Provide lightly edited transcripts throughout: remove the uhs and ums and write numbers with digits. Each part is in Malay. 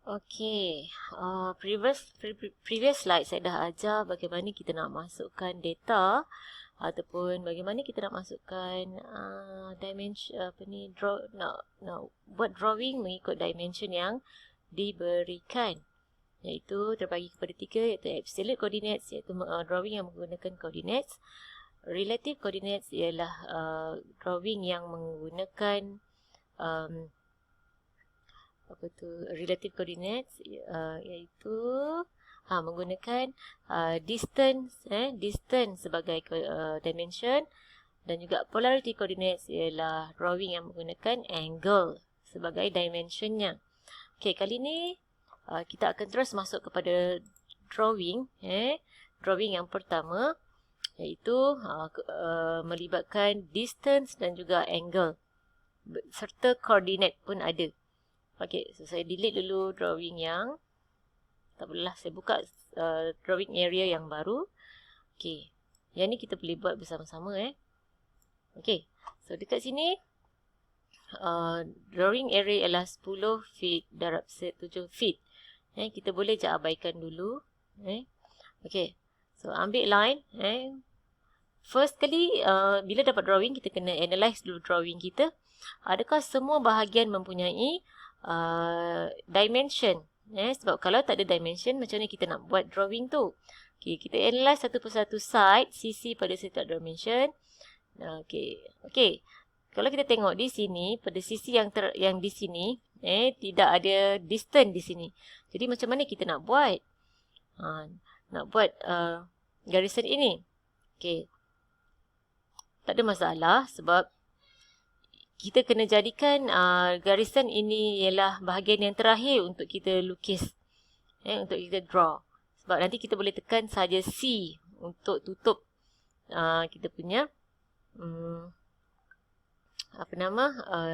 Okay, previous slide saya dah ajar bagaimana kita nak masukkan data ataupun bagaimana kita nak masukkan dimension nak buat drawing mengikut dimension yang diberikan, iaitu terbagi kepada 3, iaitu absolute coordinates, iaitu drawing yang menggunakan coordinates. Relative coordinates ialah drawing yang menggunakan relative coordinates, iaitu menggunakan distance sebagai dimension, dan juga polarity coordinates ialah drawing yang menggunakan angle sebagai dimensionnya. Okey, kali ni kita akan terus masuk kepada drawing yang pertama, iaitu melibatkan distance dan juga angle serta coordinate pun ada. Okey, so saya delete dulu drawing yang tak apalah, saya buka drawing area yang baru. Okey, yang ni kita boleh buat bersama-sama Okey, so dekat sini drawing area ialah 10 feet darab 7 feet. Kita boleh je abaikan dulu. Okey, so ambil line. First kali bila dapat drawing, kita kena analyze dulu drawing kita. Adakah semua bahagian mempunyai dimension? Sebab kalau tak ada dimension, macam mana kita nak buat drawing tu? Okay, kita analyze satu persatu side, sisi pada setiap dimension. Okay. Kalau kita tengok di sini, pada sisi yang di sini, tidak ada distance di sini. Jadi macam mana kita nak buat? Nak buat garisan ini. Okay. Tak ada masalah sebab kita kena jadikan garisan ini ialah bahagian yang terakhir untuk kita lukis, untuk kita draw. Sebab nanti kita boleh tekan saja C untuk tutup kita punya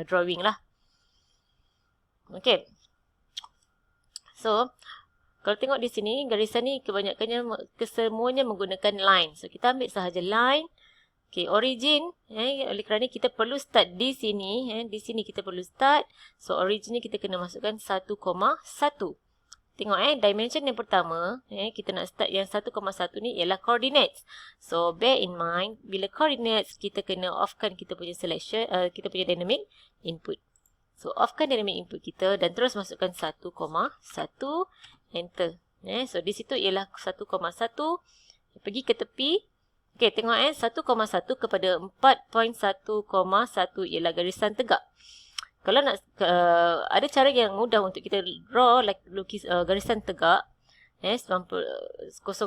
drawing lah. Okay. So, kalau tengok di sini, garisan ni kebanyakannya kesemuanya menggunakan line. So, kita ambil sahaja line. Okay, origin, oleh kerana kita perlu start di sini, di sini kita perlu start. So, originnya kita kena masukkan 1,1. Tengok dimension yang pertama, kita nak start yang 1,1 ni ialah coordinates. So, bear in mind, bila coordinates, kita kena offkan kita punya selection, kita punya dynamic input. So, offkan dynamic input kita dan terus masukkan 1,1, enter. So, di situ ialah 1,1, pergi ke tepi. Okey, tengok 1,1 kepada 4.1,1 ialah garisan tegak. Kalau nak ada cara yang mudah untuk kita draw lukis garisan tegak, 0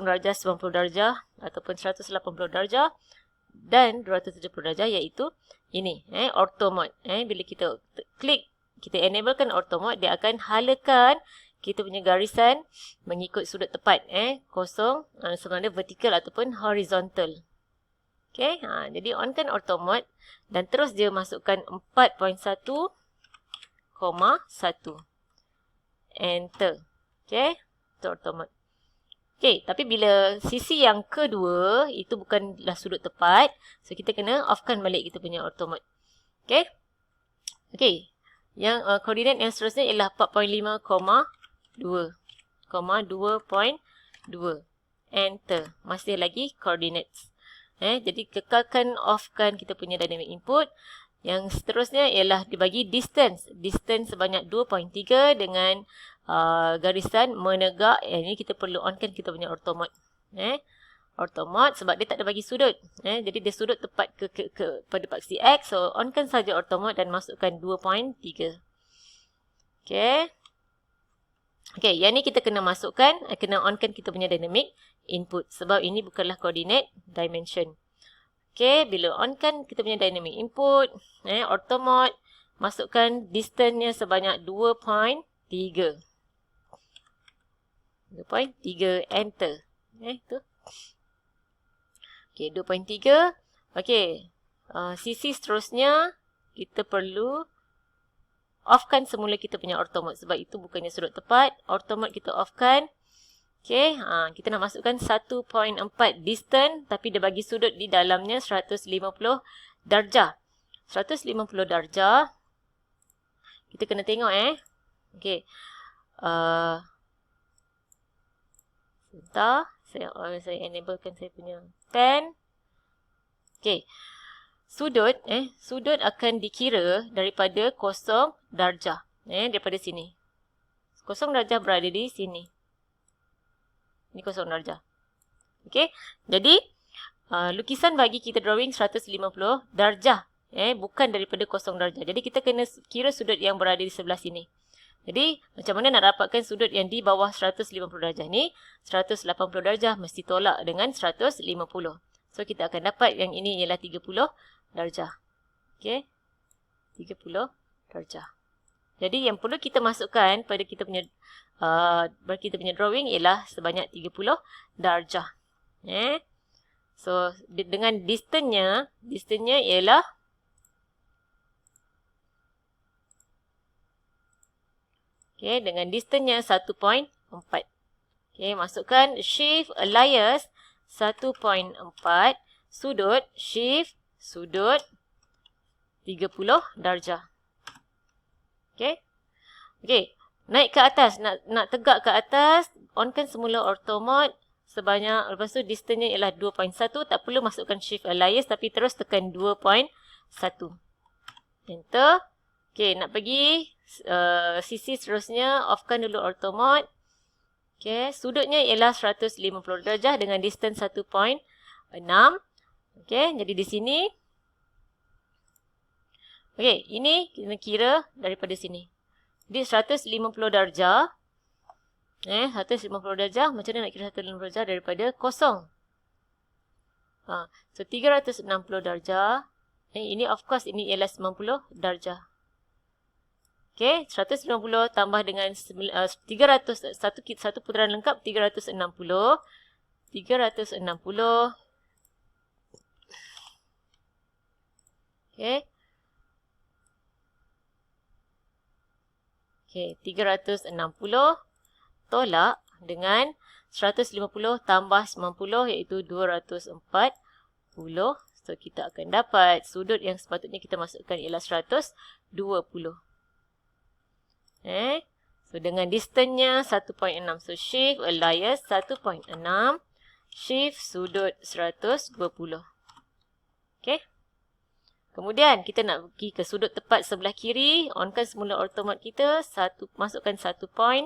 darjah, 90 darjah ataupun 180 darjah dan 270 darjah, iaitu ini, auto mode. Bila kita klik, kita enablekan auto mode, dia akan halakan kita punya garisan mengikut sudut tepat, kosong, sama ada vertikal ataupun horizontal. Okay, jadi onkan auto mode dan terus dia masukkan 4.1,1. Enter. Okay, itu auto mode. Okay, tapi bila sisi yang kedua, itu bukanlah sudut tepat, so kita kena offkan balik kita punya auto mode. Okay. Okay, yang koordinat yang seterusnya ialah 4.5,2. Enter. Masih lagi coordinates. Jadi kekalkan offkan kita punya dynamic input. Yang seterusnya ialah dibagi distance. Distance sebanyak 2.3 dengan garisan menegak. Ini kita perlu onkan kita punya auto mode. Auto mode sebab dia tak ada bagi sudut. Jadi dia sudut tepat pada paksi X. So onkan saja auto mode dan masukkan 2.3. Okay. Okay, yang ni kita kena masukkan, kena onkan kita punya dynamic input. Sebab ini bukanlah coordinate dimension. Okay, bila onkan kita punya dynamic input, auto mode, masukkan distance-nya sebanyak 2.3. 2.3, enter. Tu. Okay, 2.3. Okay, sisi seterusnya, kita perlu offkan semula kita punya auto mode sebab itu bukannya sudut tepat. Auto mode kita offkan. Okay, kita nak masukkan 1.4 distance tapi dia bagi sudut di dalamnya 150 darjah. 150 darjah. Kita kena tengok Okay. sebentar, saya enablekan saya punya pen. Okey. Sudut akan dikira daripada 0 darjah. Daripada sini. 0 darjah berada di sini. Ini 0 darjah. Okey. Jadi, lukisan bagi kita drawing 150 darjah. Bukan daripada 0 darjah. Jadi, kita kena kira sudut yang berada di sebelah sini. Jadi, macam mana nak dapatkan sudut yang di bawah 150 darjah ni? 180 darjah mesti tolak dengan 150. So, kita akan dapat yang ini ialah 30 darjah. Okey. 30 darjah. Jadi, yang perlu kita masukkan pada kita punya drawing ialah sebanyak 30 darjah. So, dengan distance-nya ialah dengan distance-nya 1.4. Masukkan shift alias 1.4, sudut shift sudut 30 darjah. Naik ke atas, nak tegak ke atas, onkan semula auto mode sebanyak, lepas tu distance-nya ialah 2.1, tak perlu masukkan shift alias tapi terus tekan 2.1. Enter. Nak pergi sisi seterusnya, offkan dulu auto mode. Sudutnya ialah 150 darjah dengan distance 1.6. Jadi di sini. Ini kita kira daripada sini. Jadi 150 darjah. 150 darjah, macam mana nak kira 150 darjah daripada 0? So 360 darjah. Ini of course ini ialah 90 darjah. 150 tambah dengan 300, satu putaran lengkap 360. 360. 360 tolak dengan 150 tambah 90 iaitu 240. So, kita akan dapat sudut yang sepatutnya kita masukkan ialah 120. So, dengan distance-nya 1.6. So, shift alias 1.6. Shift sudut 120. Kemudian, kita nak pergi ke sudut tepat sebelah kiri. Onkan semula auto mode kita. Masukkan 1.3.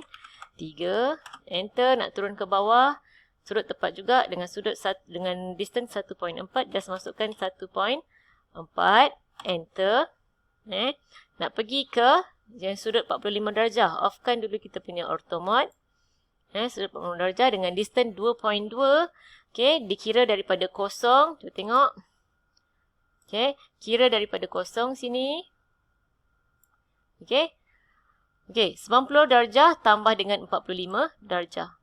Enter. Nak turun ke bawah. Sudut tepat juga dengan dengan distance 1.4. Just masukkan 1.4. Enter. Nak pergi ke sudut 45 darjah. Offkan dulu kita punya auto mode. Sudut 45 darjah dengan distance 2.2. Dikira daripada 0. Cuba tengok. Kira daripada 0 sini. 90 darjah tambah dengan 45 darjah.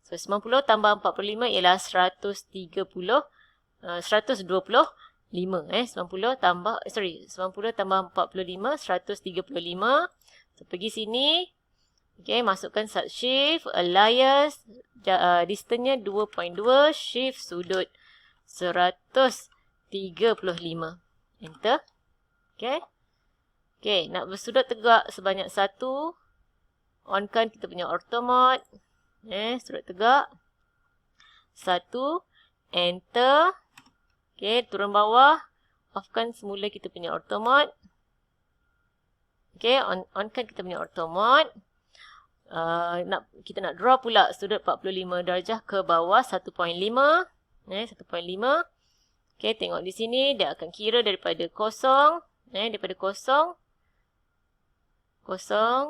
So, 90 tambah 45 ialah 120. 90 tambah 90 tambah 45, 135. So, pergi sini. Masukkan shift, alias, distance-nya 2.2, shift sudut 135. Enter. Nak bersudut tegak sebanyak 1. Onkan kita punya auto mode. Sudut tegak. 1. Enter. Turun bawah. Offkan semula kita punya auto mode. Onkan kita punya auto mode. Kita nak draw pula sudut 45 darjah ke bawah 1.5. 1.5. Tengok di sini, dia akan kira daripada 0. Daripada 0.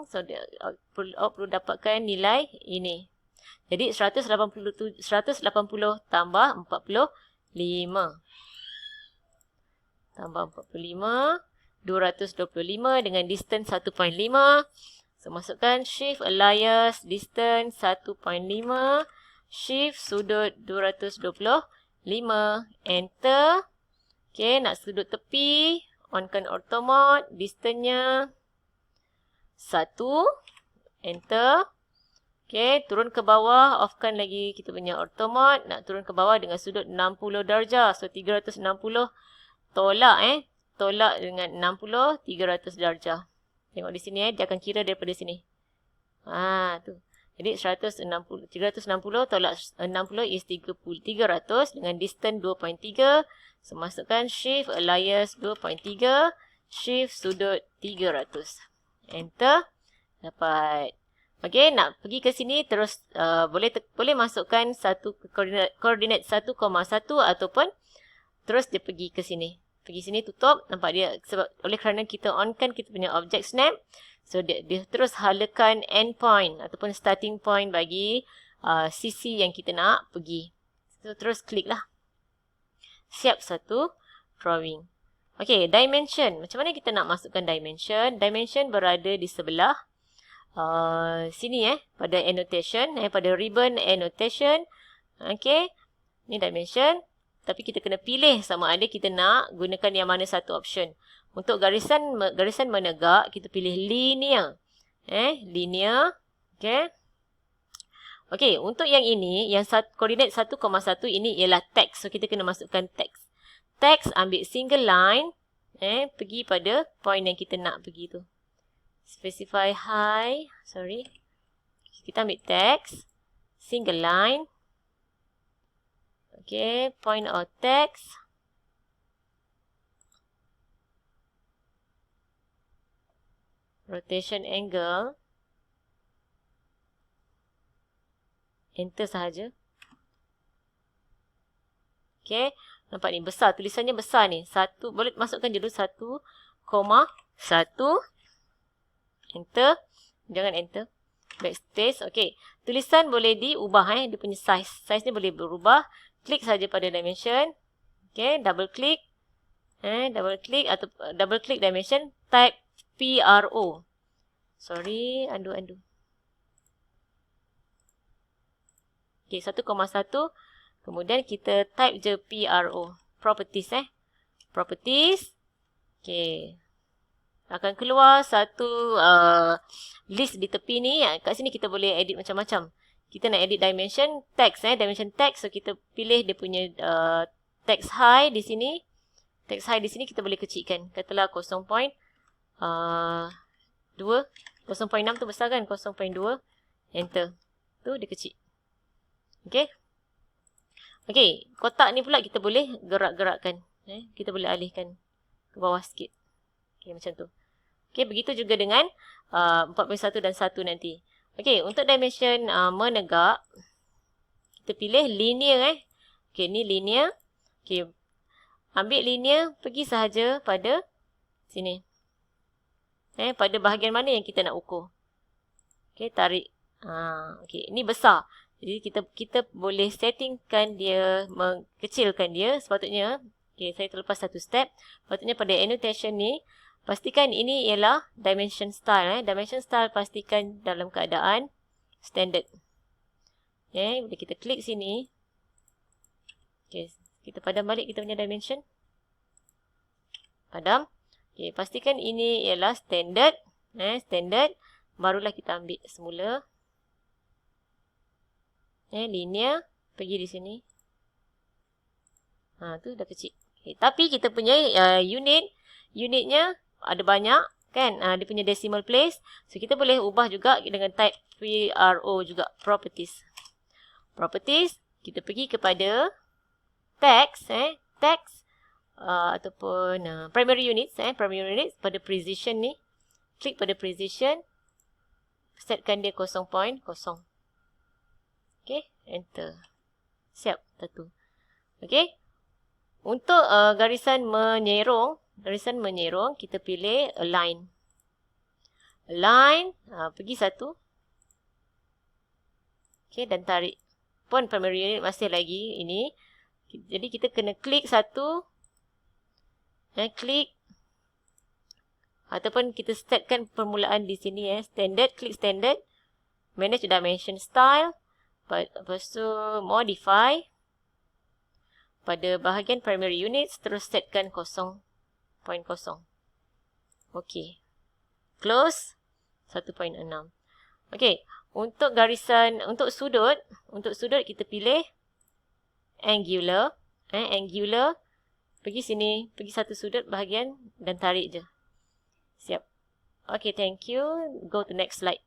So, dia perlu dapatkan nilai ini. Jadi, 180 tambah 45. Tambah 45. 225 dengan distance 1.5. So, masukkan shift alias distance 1.5. Shift sudut 225. Enter. Nak sudut tepi. Onkan auto mode. Distance-nya 1. Enter. Turun ke bawah. Offkan lagi kita punya auto mode. Nak turun ke bawah dengan sudut 60 darjah. So, 360. Tolak Tolak dengan 60. 300 darjah. Tengok di sini Dia akan kira daripada sini. Tu. Jadi 360 tolak 60 is 300 dengan distance 2.3. So, masukkan shift alias 2.3, shift sudut 300. Enter. Dapat. Okey, nak pergi ke sini terus boleh masukkan satu koordinat 1,1 ataupun terus dia pergi ke sini. Pergi sini tutup, nampak dia sebab oleh kerana kita onkan kita punya object snap. So dia terus halakan end point ataupun starting point bagi sisi yang kita nak pergi. So terus klik lah. Siap satu drawing. Okey, dimension. Macam mana kita nak masukkan dimension? Dimension berada di sebelah sini pada annotation, pada ribbon annotation. Okey. Ni dimension. Tapi kita kena pilih sama ada kita nak gunakan yang mana satu option. Untuk garisan menegak, kita pilih linear. Linear. Okey. Okey, untuk yang ini, yang koordinat 1,1 ini ialah text. So, kita kena masukkan text. Text ambil single line. Pergi pada point yang kita nak pergi tu. Specify high. Sorry. Kita ambil text. Single line. Okay, point or text. Rotation angle. Enter sahaja. Okay, nampak ni besar. Tulisannya besar ni. Boleh masukkan dulu 1,1. Enter. Jangan enter. Backspace. Okay, tulisan boleh diubah. Dia punya size. Size ni boleh berubah. Klik saja pada dimension. Okay, double click. Double click atau double click dimension. Type PRO. Sorry, undo. Okay, 1,1. Kemudian kita type je PRO. Properties Properties. Okay. Akan keluar satu list di tepi ni. Kat sini kita boleh edit macam-macam. Kita nak edit dimension text. Dimension text. So, kita pilih dia punya text high di sini. Text high di sini kita boleh kecilkan. Katalah 0.2. 0.6 tu besar kan? 0.2. Enter. Tu dia kecil. Okay. Okay. Kotak ni pula kita boleh gerak-gerakkan. Kita boleh alihkan ke bawah sikit. Okay, macam tu. Okay, begitu juga dengan 4.1 dan 1 nanti. Okay, untuk dimension menegak, kita pilih linear. Okay, ni linear. Okay, ambil linear, pergi sahaja pada sini. Pada bahagian mana yang kita nak ukur. Okay, tarik. Okay, ni besar. Jadi, kita boleh settingkan dia, mengkecilkan dia. Sepatutnya, okay, saya terlepas satu step. Sepatutnya pada annotation ni, pastikan ini ialah dimension style. Dimension style pastikan dalam keadaan standard. Okay, bila kita klik sini. Okay, kita padam balik kita punya dimension. Padam. Okay, pastikan ini ialah standard. Standard. Barulah kita ambil semula. Linear. Pergi di sini. Tu dah kecil. Okay, tapi kita punya unitnya ada banyak kan, dia punya decimal place. So kita boleh ubah juga dengan type PRO juga, properties. Properties, kita pergi kepada text, text ataupun primary units, primary units pada precision ni. Klik pada precision, setkan dia 0.0. Okay, enter. Siap, satu. Okay, untuk garisan menyerong, kita pilih align. Align, pergi satu. Okay, dan tarik. Pun primary unit masih lagi ini. Jadi kita kena klik satu. Klik. Ataupun kita setkan permulaan di sini. Standard, klik standard. Manage dimension style. Lepas tu modify. Pada bahagian primary units, terus setkan 0.0. Okey. Close. 1.6. Okey. Untuk garisan, untuk sudut kita pilih angular. Angular. Pergi sini. Pergi satu sudut bahagian dan tarik je. Siap. Okey, thank you. Go to next slide.